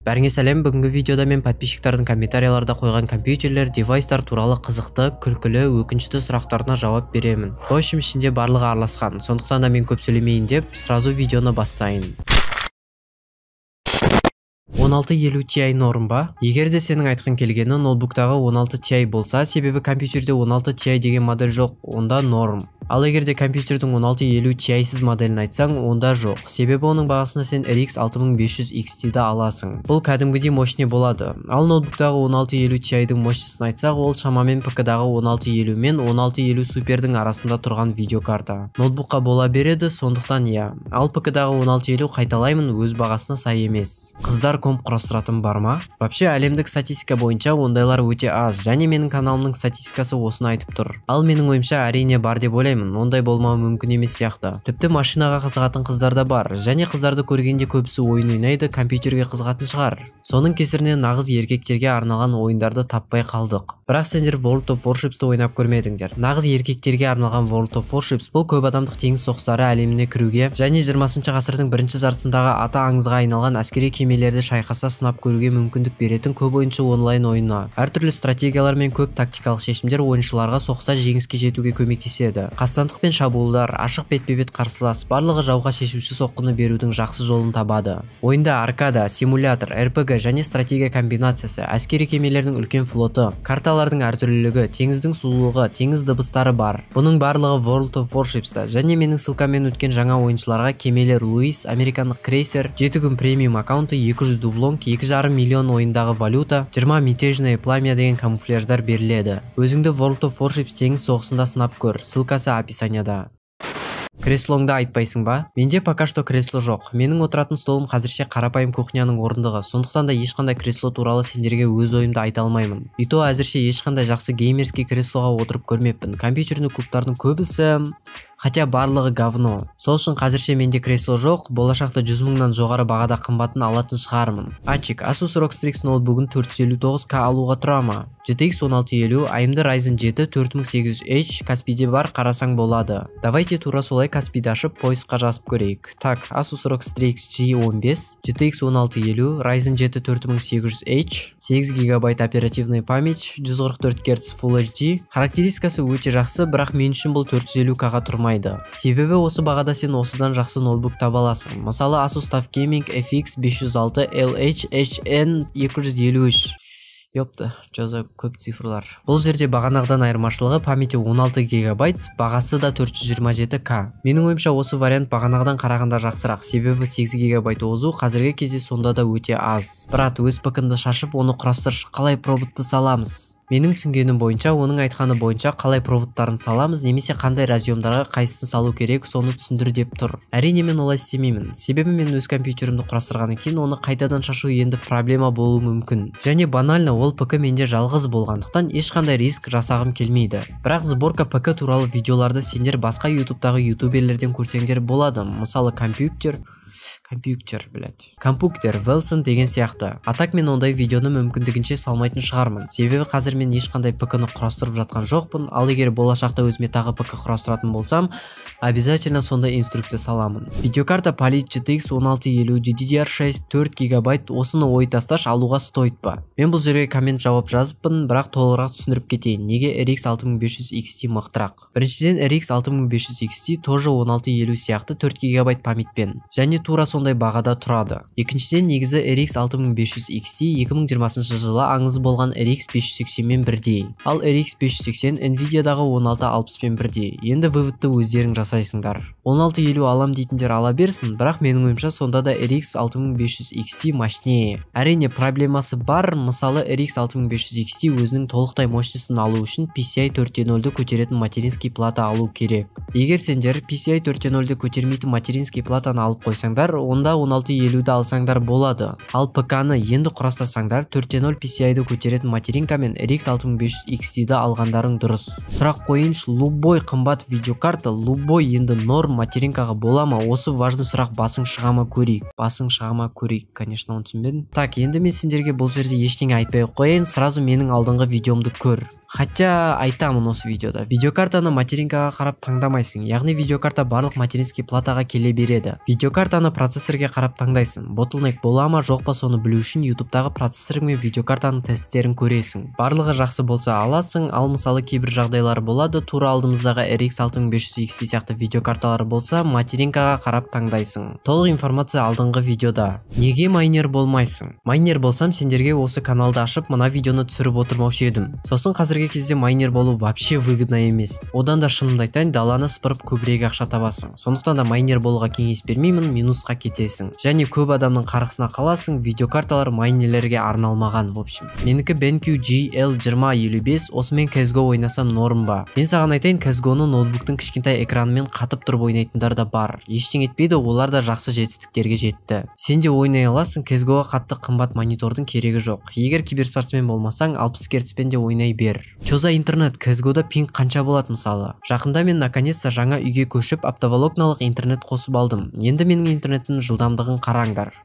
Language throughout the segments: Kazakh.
Бәріңе сәлем, бүгінгі видеода мен подписчиктардың комментарияларда қойған компьютерлер, девайстар туралы қызықты, күлкілі, өкінішті сұрақтарына жауап беремін. В общем, ішінде барлығы араласқан, сондықтан да мен көп сөйлемейін деп, сразу видеоны бастайын. 1650 Ti норм ба? Егер де сенің айтқан келгені ноутбуктағы 16 Ti болса, себебі компьютерде 16 Ti деген модель жоқ, онда норм. Ал егер де компьютердің 1650 Ti-сіз моделін айтсаң, онда жоқ. Себебі оның бағасына сен RX 6500 XT-ді аласың. Бұл кәдімгідей мощный болады. Ал ноутбуктағы 1650 Ti-дің мощнысын айтсақ, ол шамамен ПК-дағы 1650 мен 1650 Супердің арасында тұрған видеокарта. Ноутбукқа бола береді, сондықтан иә. Ал ПК-дағы 1650 қайталаймын, өз бағасына сай емес. Қыздар комп құрастыратын бар ма? Вообще, әлемдік статистика бойынша ондайлар өте аз, және менің каналымның статистикасы осыны айтып тұр. Ал менің ойымша әрине бар деп ойлаймын. Ондай болмауы мүмкін емес сияқты. Тіпті машинаға қызығатын қыздар да бар, және қыздарды көргенде көбісі ойын ойнайды, компьютерге қызығатын шығар. Соның кесірінен нағыз еркектерге арналған ойындарды таппай қалдық. Бірақ сендер World of Warships-ті ойнап көрмедіңдер. Нағыз еркектерге арналған World of Warships бұл көп адамдық теңіз соғыстары әлеміне кіруге, және 20 ғасырдың бірінші жартысындағы ата аңызға айналған әскери кемелерді шайқаса сынап көруге мүмкіндік беретін көп ойыншы онлайн ойыны. Әртүрлі стратегиялар мен көп тактикалық шешімдер ойыншыларға соғыста жеңіске жетуге көмектеседі. Қастандық пен шабуылдар, ашық бетпе-бет қарсылас, барлығы жауға шешуші соққыны берудің жақсы жолын табады. Ойында аркада, симулятор, RPG және стратегия комбинациясы, әскери кемелердің үлкен флоты, карталардың әртүрлілігі, теңіздің сұлулығы, теңіз дыбыстары бар. Бұның барлығы World of Warships-та, және менің ссылкамен өткен жаңа ойыншыларға кемелер Луис, американдық крейсер, 7 күн премиум аккаунты, 200 дублонг, 2,5 миллион ойындағы валюта, 20 мятежное пламя деген камуфляждар беріледі. Өзіңді World of Warships теңіз соғысында сынап көр, ссылкасы описанияда. Креслоңды айтпайсың ба? Менде пока что кресло жоқ. Менің отыратын столым қазірше қарапайым кухняның орындығы, сондықтан да ешқандай кресло туралы сендерге өз ойымды айта алмаймын. И то әзірше ешқандай жақсы геймерский креслоға отырып көрмеппін. Компьютерный клубтардың көбісі, хотя барлығы говно. Сол үшін қазірше менде кресло жоқ, болашақта 100 мыңнан жоғары бағада қымбатын алатын шығармын. Ачик, Asus ROG Strix ноутбугын 459К алуға тұра ма? GTX 1650, AMD Ryzen 7 4800H, Каспиде бар, қарасаң болады. Давайте тура солай Каспиді ашып, поисққа жазып көрейік. Так, Asus ROG Strix G15, GTX 1650, Ryzen 7 4800H, 8 ГБ оперативный память, 144 Гц Full HD. Характеристикасы өте жақсы, бірақ мен үшін бұл 450К-ға тұрмайды. Себебі осы бағада сен осыдан жақсы ноутбук таба аласың. Мысалы Asus TUF Gaming FX 506 LH HN 253. Ёпты, жаза көп цифрлар. Бұл жерде бағанағыдан айырмашылығы памяти 16 ГБ, бағасы да 427К. Менің ойымша осы вариант бағанағыдан қарағанда жақсырақ, себебі 8 ГБ озу қазіргі кезде сонда да өте аз. Брат, өз пікінді шашып, оны құрастыршы, қалай проводты саламыз? Менің түсінгенім бойынша, оның айтқаны бойынша қалай проводтарын саламыз, немесе қандай разъемдарға қайсысын салу керек, соны түсіндір деп тұр. Әрине мен олай істемеймін. Себебі мен өз компьютерімді құрастырғаннан кейін оны қайтадан шашу енді проблема болуы мүмкін. Және банально ол ПК менде жалғыз болғандықтан ешқандай риск жасағым келмейді. Бірақ сборка ПК туралы видеоларды сендер басқа ютубтағы ютуберлерден көрсеңдер болады. Мысалы компьютер, Велсон деген сияқты. Атак мен ондай видеоны мүмкіндігінше салмайтын шығармын. Себебі қазір мен ешқандай ПК-ны құрастырып жатқан жоқпын. Ал егер болашақта өзіме тағы ПК құрастыратын болсам, обязательно сондай инструкция саламын. Видеокарта Palit GTX 1650 GDDR6 4 ГБ, осыны ой тасташ, алуға стоит па? Мен бұл жерге коммент жауап жазыппын, бірақ толығырақ түсіндіріп кетейін. Неге RX 6500 XT мықтырақ? Біріншіден RX 6500 XT тоже 1650 сияқты 4 ГБ памятпен, және тура сондай бағада тұрады. Екіншіден, негізі RX 6500 XT 2020 жылы аңызы болған RX 580 мен бірдей. Ал RX 580 Nvidia-дағы 1660 мен бірдей. Енді выводты өздерің жасайсыңдар. 1650 алам дейтіндер ала берсін, бірақ менің ойымша сонда да RX 6500 XT мощнее. Әрине проблемасы бар, мысалы RX 6500 XT өзінің толықтай мощнысын алу үшін PCI 4.0-ді көтеретін материнский плата алу керек. Егер сендер PCI 4.0-ді көтермейтін материнский платаны алып қойсаңдар, онда 1650-ді алсаңдар болады. Ал ПК-ны енді құрастырсаңдар 4.0 PCI-ді көтеретін материнка мен RX 6500 XT-ді алғандарың дұрыс. Сұрақ қойыншы, любой қымбат видеокарта, любой енді норм материнкаға бола ма? Осы важный сұрақ, басың шығама көрейік. Конечно, оны түсінбедім. Так, енді мен сендерге бұл жерде ештеңе айтпай қойын, сразу менің алдыңғы видеомды көр. Хотя айтамын осы видеода, видеокартаны материнкаға қарап таңдамайсың, яғни видеокарта барлық материнский платаға келе береді. Видеокартаны процессорге қарап таңдайсың. Bottleneck бола ма жоқ па соны білу үшін YouTube'тағы процессор мен видеокартаның тесттерін көресің. Барлығы жақсы болса аласың, ал мысалы кейбір жағдайлар болады, тура алдымыздағы RX 6500 XT сияқты видеокарталар болса, материнкаға қарап таңдайсың. Толық информация алдыңғы видеода. Неге майнер болмайсың? Майнер болсам сендерге осы каналды ашып мына видеоны түсіріп отырмаушы едім. Сосын қазіргі кезде майнер болу вообще выгодно емес. Одан да шынымды айтайын, даланы сыпырып көбірек ақша табасың. Сондықтан да майнер болуға кеңес бермеймін, минусқа кетесің. Және көп адамның қарғысына қаласың, видеокарталар майнерлерге арналмаған в общем. Менікі BenQ GL2055, осымен CSGO ойнасам норм ба? Мен саған айтайын, CSGO-ны ноутбуктың кішкентай экранымен қатып тұрып ойнайтындар да бар. Ештеңе етпейді, олар да жақсы жетістіктерге жетті. Сен де ойнай аласың, CSGO-ға қатты қымбат монитордың керегі жоқ. Егер киберспортсмен болмасаң, 60 Гц-пен де ойнай бер. Чо за интернет, CSGO-да пинг қанша болады мысалы? Жақында мен наконец-то жаңа үйге көшіп, оптоволокналық интернет қосып алдым. Енді менің интернеттің жылдамдығын қараңдар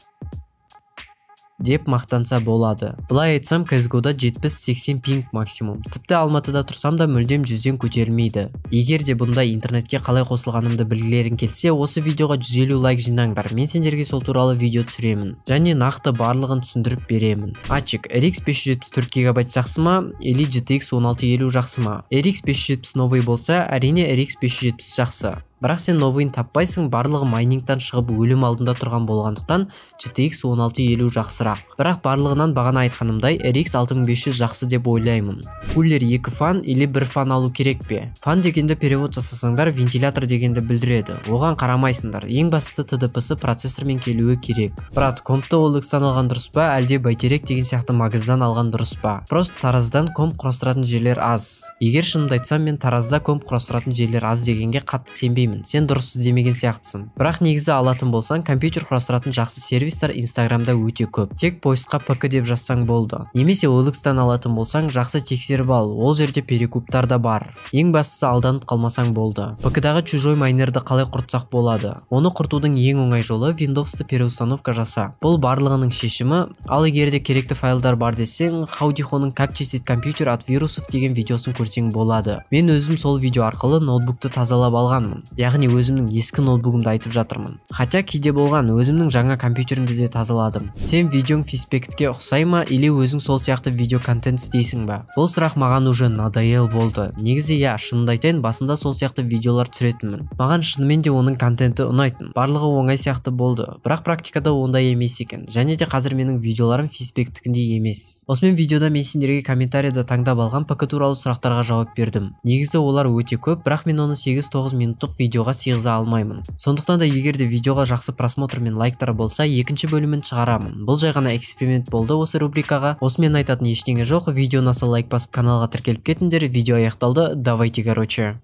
деп мақтанса болады. Былай айтсам, CSGO-да 70-80 пинг максимум. Тіпті Алматыда тұрсам да мүлдем 100-ден көтерілмейді. Егер де бұндай интернетке қалай қосылғанымды білгілерің келсе, осы видеоға 150 лайк жинаңдар. Мен сендерге сол туралы видео түсіремін. Және нақты барлығын түсіндіріп беремін. Ачик, RX 574 ГБ жақсы ма, или GTX 1650 жақсы ма? RX 570 новый болса, әрине RX 570 жақсы. Бірақ сен новыйын таппайсың, барлығы майнингтан шығып өлім алдында тұрған болғандықтан GTX 1650 жақсырақ. Бірақ барлығынан бағана айтқанымдай RX 6500 жақсы деп ойлаймын. Кулер 2 фан или 1 фан алу керек пе? Фан дегенде перевод жасасаңдар, вентилятор дегенде білдіреді. Оған қарамайсыңдар. Ең бастысы TDP-сы процессормен келуі керек. Брат, компты OLX-тан алған дұрыс па, әлде бәйтерек деген сияқты магаздан алған дұрыс па? Просто тараздан комп құрастыратын жерлер аз. Егер шынымды айтсам, мен таразда комп құрастыратын жерлер аз дегенге қатты сенбеймін. Сен дұрыс іздемеген сияқтысың. Бірақ негізі алатын болсаң, компьютер құрастыратын жақсы сервистер Инстаграмда өте көп. Тек поисқа ПК деп жазсаң болды. Немесе OLX-тан алатын болсаң, жақсы тексеріп ал. Ол жерде перекуптар да бар. Ең бастысы алданып қалмасаң болды. ПК-дағы чужой майнерді қалай құртсақ болады? Оны құртудың ең оңай жолы Windows-ты переустановка жаса. Бұл барлығының шешімі. Ал егер де керекті файлдар бар десең, Хаудихоның как чистить компьютер от вирусов деген видеосын көрсең болады. Мен өзім сол видео арқылы ноутбукты тазалап алғанмын. Яғни өзімнің ескі ноутбугымды айтып жатырмын. Хотя кейде болған, өзімнің жаңа компьютерімді де тазаладым. Сен видеоң физпектке ұқсай ма, или өзің сол сияқты видео контент істейсің ба? Бұл сұрақ маған уже надоел болды. Негізі я, шынымды айтайын, басында сол сияқты видеолар түсіретінмін. Маған шынымен де оның контенті ұнайтын. Барлығы оңай сияқты болды. Бірақ практикада ондай емес екен. Және де қазір менің видеоларым физпектікіндей емес. Осымен видеода мен сендерге комментарияда таңдап алған ПК туралы сұрақтарға жауап бердім. Негізі олар өте көп, бірақ мен оны 8-9 минуттық видеоға сыйғыза алмаймын. Сондықтан да егер де видеоға жақсы просмотр мен лайктар болса, екінші бөлімін шығарамын. Бұл жай ғана эксперимент болды осы рубрикаға. Осымен айтатын ештеңе жоқ. Видеоны лайк басып каналға тіркеліп кетіңдер. Видео аяқталды. Давайте, короче.